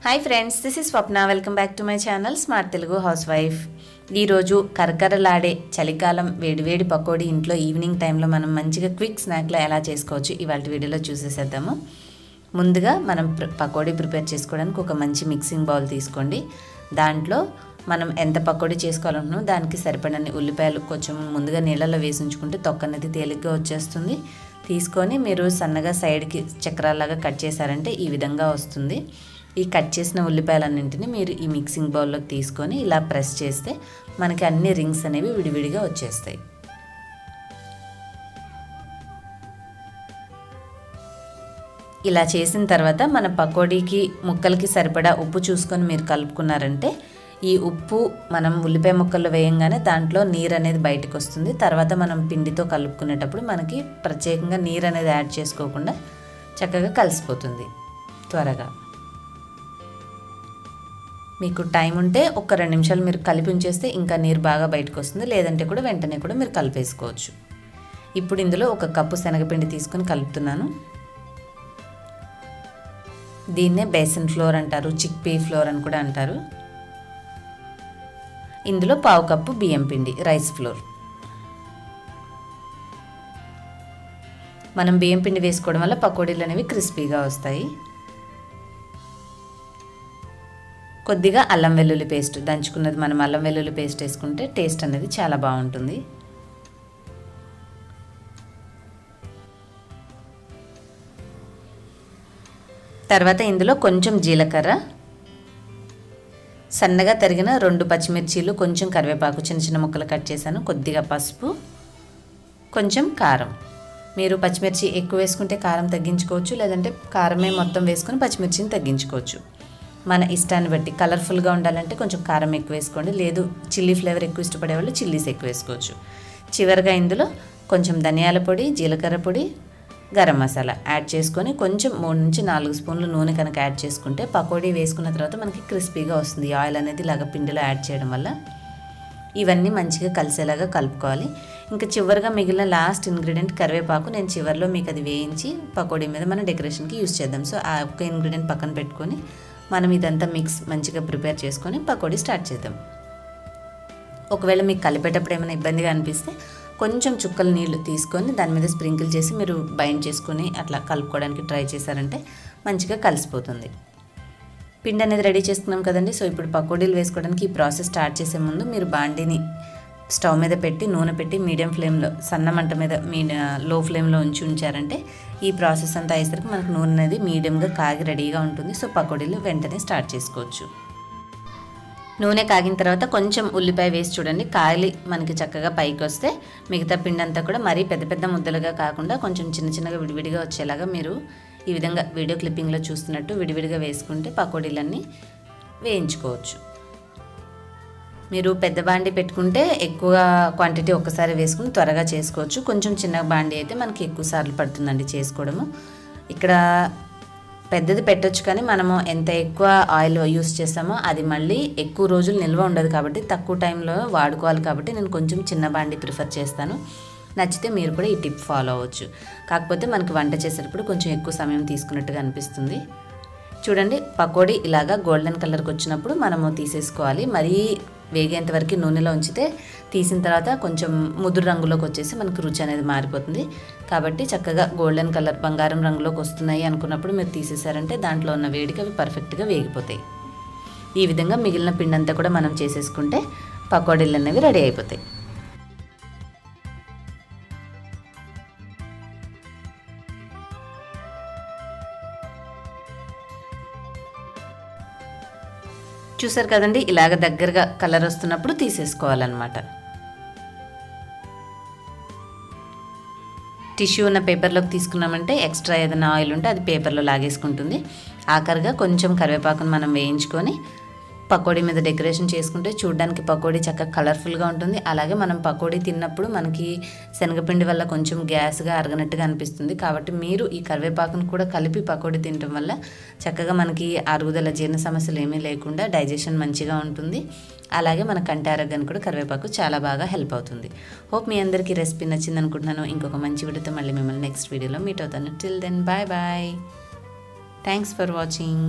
Hi friends, this is Swapna. Welcome back to my channel smart Telugu house wife. ఈరోజు కరకరలాడే చలికాలం వేడివేడి పకోడీ ఇంట్లో ఈవినింగ్ టైంలో మనం మంచిగా క్విక్ స్నాక్లో ఎలా చేసుకోవచ్చు ఇవాళ వీడియోలో చూసేసేద్దాము. ముందుగా మనం పకోడీ ప్రిపేర్ చేసుకోవడానికి ఒక మంచి మిక్సింగ్ బౌల్ తీసుకోండి. దాంట్లో మనం ఎంత పకోడీ చేసుకోవాలనుకున్నామో దానికి సరిపడని ఉల్లిపాయలు కొంచెం ముందుగా నీళ్ళలో వేసి ఉంచుకుంటే తొక్క అనేది తేలిగ్గా వచ్చేస్తుంది. తీసుకొని మీరు సన్నగా సైడ్కి చక్రాల్లాగా కట్ చేశారంటే ఈ విధంగా వస్తుంది. ఈ కట్ చేసిన ఉల్లిపాయలన్నింటినీ మీరు ఈ మిక్సింగ్ బౌల్లోకి తీసుకొని ఇలా ప్రెస్ చేస్తే మనకి అన్ని రింగ్స్ అనేవి విడివిడిగా వచ్చేస్తాయి. ఇలా చేసిన తర్వాత మన పకోడీకి ముక్కలకి సరిపడా ఉప్పు చూసుకొని మీరు కలుపుకున్నారంటే ఈ ఉప్పు మనం ఉల్లిపాయ ముక్కల్లో వేయంగానే దాంట్లో నీరు అనేది బయటకు వస్తుంది. తర్వాత మనం పిండితో కలుపుకునేటప్పుడు మనకి ప్రత్యేకంగా నీరు అనేది యాడ్ చేసుకోకుండా చక్కగా కలిసిపోతుంది త్వరగా. మీకు టైం ఉంటే ఒక 2 నిమిషాలు మీరు కలిపి ఉంచేస్తే ఇంకా నీరు బాగా బయటకు వస్తుంది. లేదంటే కూడా వెంటనే కూడా మీరు కలిపేసుకోవచ్చు. ఇప్పుడు ఇందులో 1 కప్పు శనగపిండి తీసుకొని కలుపుతున్నాను. దీన్నే బేసన్ ఫ్లోర్ అంటారు, చిక్పీ ఫ్లోర్ అని కూడా అంటారు. ఇందులో 1/2 కప్పు బియ్యం పిండి, రైస్ ఫ్లోర్. మనం బియ్యం పిండి వేసుకోవడం వల్ల పకోడీలు అనేవి క్రిస్పీగా వస్తాయి. కొద్దిగా అల్లం వెల్లుల్లి పేస్ట్ దంచుకున్నది, మనం అల్లం వెల్లుల్లి పేస్ట్ వేసుకుంటే టేస్ట్ అనేది చాలా బాగుంటుంది. తర్వాత ఇందులో కొంచెం జీలకర్ర, సన్నగా తరిగిన 2 పచ్చిమిర్చీలు, కొంచెం కరివేపాకు చిన్న చిన్న ముక్కలు కట్ చేశాను, కొద్దిగా పసుపు, కొంచెం కారం. మీరు పచ్చిమిర్చి ఎక్కువ వేసుకుంటే కారం తగ్గించుకోవచ్చు, లేదంటే కారమే మొత్తం వేసుకొని పచ్చిమిర్చిని తగ్గించుకోవచ్చు. మన ఇష్టాన్ని బట్టి. కలర్ఫుల్గా ఉండాలంటే కొంచెం కారం ఎక్కువ వేసుకోండి, లేదు చిల్లీ ఫ్లేవర్ ఎక్కువ ఇష్టపడే వాళ్ళు చిల్లీస్ ఎక్కువ వేసుకోవచ్చు. చివరిగా ఇందులో కొంచెం ధనియాల పొడి, జీలకర్ర పొడి, గరం మసాలా యాడ్ చేసుకొని కొంచెం 3 నుంచి 4 స్పూన్లు నూనె కనుక యాడ్ చేసుకుంటే పకోడీ వేసుకున్న తర్వాత మనకి క్రిస్పీగా వస్తుంది. ఆయిల్ అనేది ఇలాగ పిండిలో యాడ్ చేయడం వల్ల. ఇవన్నీ మంచిగా కలిసేలాగా కలుపుకోవాలి. ఇంకా చివరిగా మిగిలిన లాస్ట్ ఇంగ్రీడియంట్ కరివేపాకు. నేను చివరిలో మీకు అది వేయించి పకోడీ మీద మనం డెకరేషన్కి యూస్ చేద్దాం. సో ఆ ఒక్క ఇంగ్రీడియంట్ పక్కన పెట్టుకొని మనం ఇదంతా మిక్స్ మంచిగా ప్రిపేర్ చేసుకొని పకోడీ స్టార్ట్ చేద్దాం. ఒకవేళ మీకు కలిపేటప్పుడు ఏమైనా ఇబ్బందిగా అనిపిస్తే కొంచెం చుక్కల నీళ్లు తీసుకొని దాని మీద స్ప్రింకిల్ చేసి మీరు బైండ్ చేసుకొని అట్లా కలుపుకోవడానికి ట్రై చేశారంటే మంచిగా కలిసిపోతుంది. పిండి అనేది రెడీ చేసుకున్నాం కదండి. సో ఇప్పుడు పకోడీలు వేసుకోవడానికి ఈ ప్రాసెస్ స్టార్ట్ చేసే ముందు మీరు బాండీని స్టవ్ మీద పెట్టి నూనె పెట్టి మీడియం ఫ్లేమ్లో, సన్న మంట మీద లో ఫ్లేమ్లో ఉంచారంటే ఈ ప్రాసెస్ అంతా అయ్యేసరికి మనకు నూనె అనేది మీడియంగా కాగి రెడీగా ఉంటుంది. సో పకోడీలు వెంటనే స్టార్ట్ చేసుకోవచ్చు. నూనె కాగిన తర్వాత కొంచెం ఉల్లిపాయ వేసి చూడండి. కాయలు మనకి చక్కగా పైకి వస్తే మిగతా పిండి అంతా కూడా మరీ పెద్ద పెద్ద ముద్దలుగా కాకుండా కొంచెం చిన్న చిన్నగా విడివిడిగా వచ్చేలాగా మీరు ఈ విధంగా వీడియో క్లిప్పింగ్లో చూస్తున్నట్టు విడివిడిగా వేసుకుంటే పకోడీలన్నీ వేయించుకోవచ్చు. మీరు పెద్ద బాండీ పెట్టుకుంటే ఎక్కువ క్వాంటిటీ ఒక్కసారి వేసుకుని త్వరగా చేసుకోవచ్చు. కొంచెం చిన్న బాండీ అయితే మనకి ఎక్కువ సార్లు పడుతుందండి చేసుకోవడము. ఇక్కడ పెద్దది పెట్టొచ్చు, కానీ మనము ఎంత ఎక్కువ ఆయిల్ యూస్ చేస్తామో అది మళ్ళీ ఎక్కువ రోజులు నిల్వ ఉండదు కాబట్టి తక్కువ టైంలో వాడుకోవాలి. కాబట్టి నేను కొంచెం చిన్న బాండీ ప్రిఫర్ చేస్తాను. నచ్చితే మీరు కూడా ఈ టిప్ ఫాలో అవ్వచ్చు. కాకపోతే మనకి వంట చేసేటప్పుడు కొంచెం ఎక్కువ సమయం తీసుకున్నట్టుగా అనిపిస్తుంది. చూడండి, పకోడీ ఇలాగా గోల్డెన్ కలర్కి వచ్చినప్పుడు మనము తీసేసుకోవాలి. మరీ వేగేంత వరకు నూనెలో ఉంచితే తీసిన తర్వాత కొంచెం ముదురు రంగులోకి వచ్చేసి మనకు రుచి అనేది మారిపోతుంది. కాబట్టి చక్కగా గోల్డెన్ కలర్, బంగారం రంగులోకి వస్తున్నాయి అనుకున్నప్పుడు మీరు తీసేసారంటే దాంట్లో ఉన్న వేడికి అవి పర్ఫెక్ట్గా వేగిపోతాయి. ఈ విధంగా మిగిలిన పిండి అంతా కూడా మనం చేసేసుకుంటే పకోడీలు అనేవి రెడీ అయిపోతాయి. చూసారు కదండి, ఇలాగ దగ్గరగా కలర్ వస్తున్నప్పుడు తీసేసుకోవాలన్నమాట. టిష్యూ ఉన్న పేపర్లోకి తీసుకున్నామంటే ఎక్స్ట్రా ఏదైనా ఆయిల్ ఉంటే అది పేపర్లో లాగేసుకుంటుంది. ఆఖరిగా కొంచెం కరివేపాకును మనం వేయించుకొని పకోడీ మీద డెకరేషన్ చేసుకుంటే చూడడానికి పకోడీ చక్కగా కలర్ఫుల్గా ఉంటుంది. అలాగే మనం పకోడీ తిన్నప్పుడు మనకి శనగపిండి వల్ల కొంచెం గ్యాస్గా అరగనట్టుగా అనిపిస్తుంది. కాబట్టి మీరు ఈ కరివేపాకును కూడా కలిపి పకోడీ తినడం వల్ల చక్కగా మనకి అరుగుదల, జీర్ణ సమస్యలు ఏమీ లేకుండా డైజెషన్ మంచిగా ఉంటుంది. అలాగే మన కంటి ఆరోగ్యానికి కూడా కరివేపాకు చాలా బాగా హెల్ప్ అవుతుంది. హోప్ మీ అందరికీ రెసిపీ నచ్చింది అనుకుంటున్నాను. ఇంకొక మంచి వీడియోతో మళ్ళీ మిమ్మల్ని నెక్స్ట్ వీడియోలో మీట్ అవుతాను. Till then bye bye. Thanks for watching.